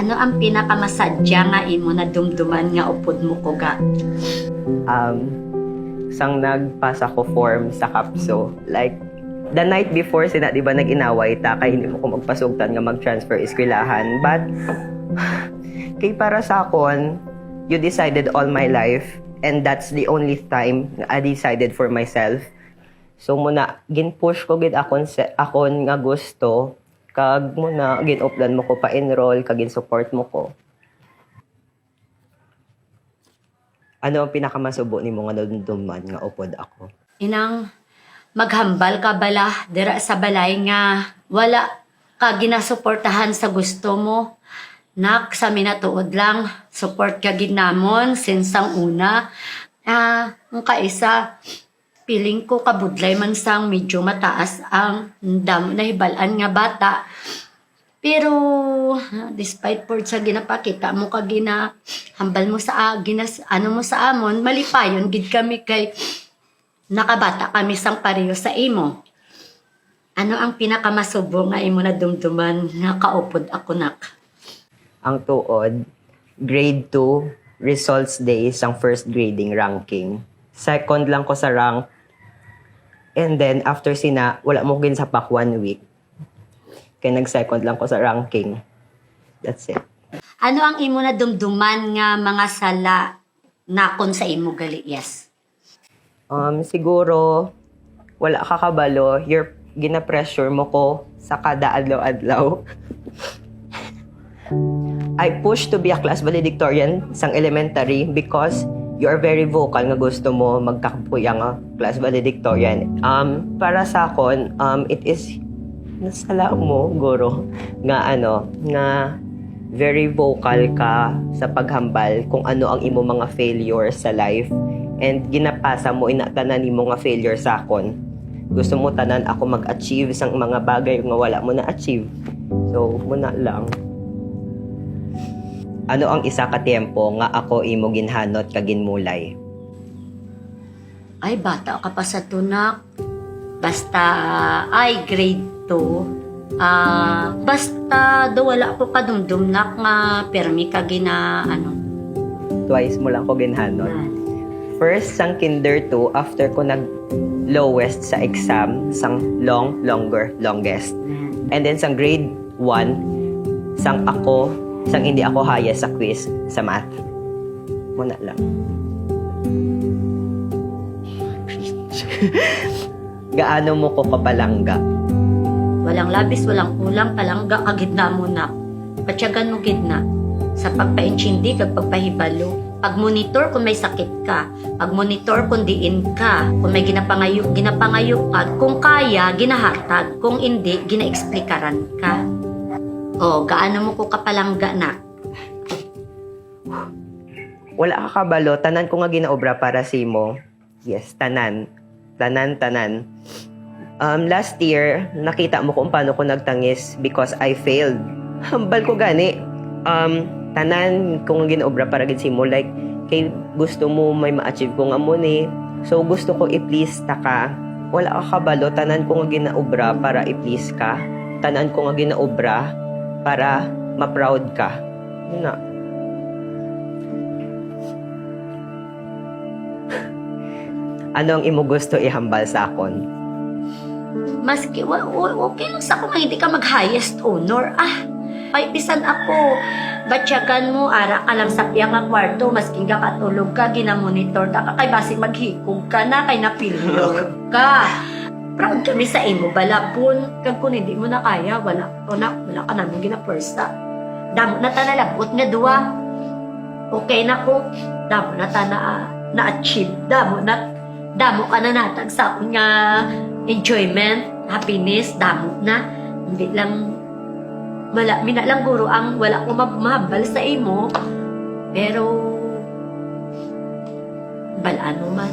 Ano ang pinakamasadya nga imo na dumduman nga upod mo ko ga? Sang nagpasa ko form sa Kapso. Like, the night before, di ba nag-inaway ta, kaya hindi mo ko magpasugtan nga mag-transfer eskwelahan. But, kay para sa akon, you decided all my life, and that's the only time I decided for myself. So, muna, gin-push ko gid akon nga gusto, kag muna, gin-uplan mo ko pa-enroll, kag gin-support mo ko. Ano ang pinakamasubo ni mo nga nadumduman nga upod ako? Inang maghambal ka bala dira sa balay nga wala ka ginasuportahan sa gusto mo. Nak, sa minatuod lang, support ka gid namon since ang una. Ang kaisa, piling ko kabudlay man sang medyo mataas ang damo na hibalan nga bata. Pero despite por sa ginapakita mo ka hambal mo sa ano mo sa amon, malipayon gid kami kay nakabata kami sang pareho sa imo. Ano ang pinakamasubo nga imo na dumduman nga kaupod ako nak? Ang tuod, grade 2, results day sang first grading ranking. Second lang ko sa rank. And then after sina, wala mo gin sa pack 1 week. Kaya nag-second lang ko sa ranking. That's it. Ano ang imo na dumduman nga mga sala nakon sa imo gali? Yes. Siguro, wala ka kabalo, gina-pressure mo ko sa kada adlaw-adlaw. I push to be a class valedictorian sang elementary because you are very vocal nga gusto mo magkakapuyang nga class valedictorian. Para sa akon, it is nasala mo, guro, nga very vocal ka sa paghambal kung ano ang imo mga failures sa life. And ginapasa mo, inatanan mo nga failure sa akon. Gusto mo tanan ako mag-achieve sang mga bagay nga wala mo na-achieve. So, muna lang. Ano ang isa ka tiempo nga ako imo ginhanot ka ginmulay? Ay, bata ka pa sa tunak. Basta, grade 2. Basta, wala ko kadumdumnak nga permi ka Twice mo lang ko ginhanot. First, sang kinder 2, after ko nag-lowest sa exam, sang longest. And then, sang grade 1, sang hindi ako highest sa quiz sa math. Muna lang. Gaano mo ko kapalangga? Walang labis, walang kulang, palangga ka gidna mo na. Patyagan mo gidna. Sa pagpainchindi kag pagpahibalo. Pag-monitor kung may sakit ka. Pag-monitor kung diin ka. Kung may ginapangayok ka. Kung kaya, ginahatag. Kung hindi, ginaexplikaran ka. O, gaano mo ko kapalangga na? Wala ka kabalo. Tanan ko nga ginaobra para si mo. Yes, tanan. Tanan. Last year, nakita mo kung paano ko nagtangis because I failed. Hambal ko gani. Tanan kung ginaobra para gid si mo, like kay gusto mo may ma-achieve ko nga mo ni, so gusto ko i-please ta ka. Wala ka kabalo, tanan ko nga ginaobra para i-please ka, tanan ko nga ginaobra para ma-proud ka. Yun na. Ano ang imo gusto ihambal sa akon? Maski, okay lang sa kung hindi ka mag-highest honor. Paipisan ako. Batyagan mo, ara ka lang sa piyang nga kwarto, maski ka katulog ka, ginamonitor ta ka, kay basi maghikog ka na, kay napilyo ka. Proud kami sa imo, balapon. Kag kung hindi mo na kaya, wala ka namin gina-persa. Damo na ta nalabot nga duwa. Okay na ko. Damo na ta na-achieve. Damo ka na natag sa akong nga enjoyment, happiness, damo na. Hindi lang mina lang guro ang wala ko mahabal sa imo, pero balaan mo man.